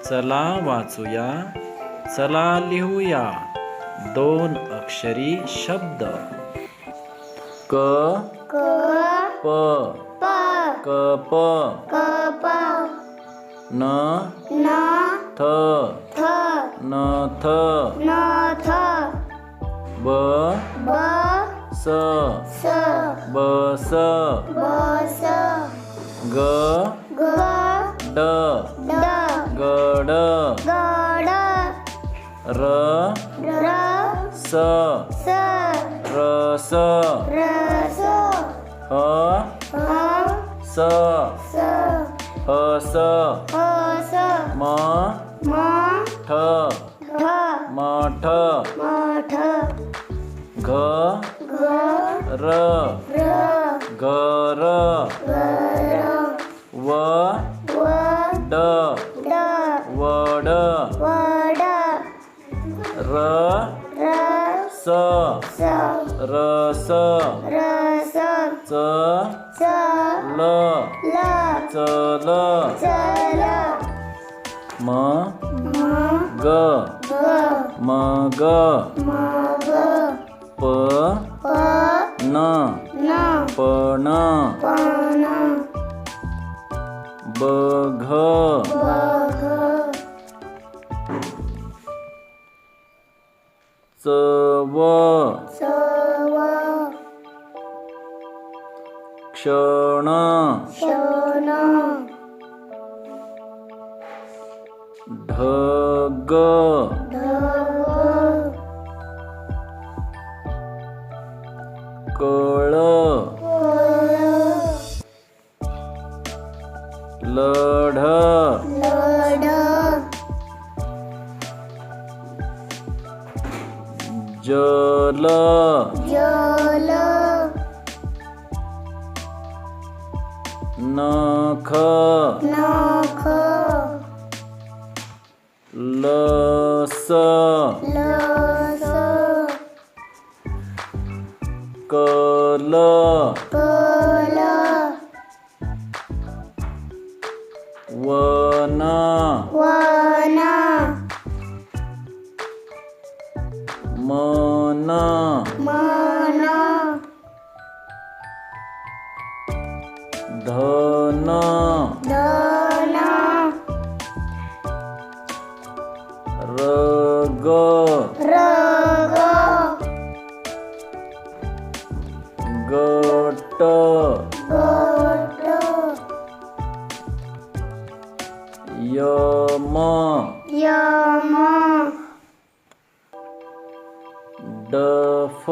चला वाचूया, चला लिहूया 2 अक्षरी शब्द. क प कप न थ नथ ब स बस ग ड गड र स रस ह स हस म ठ मठ घ र घर व ड वड र स रस च ल चल म ग मग प न पण बघ चव क्षण ढग कळ लढ जल नख लस कल वन मन धन रग गट यम डफ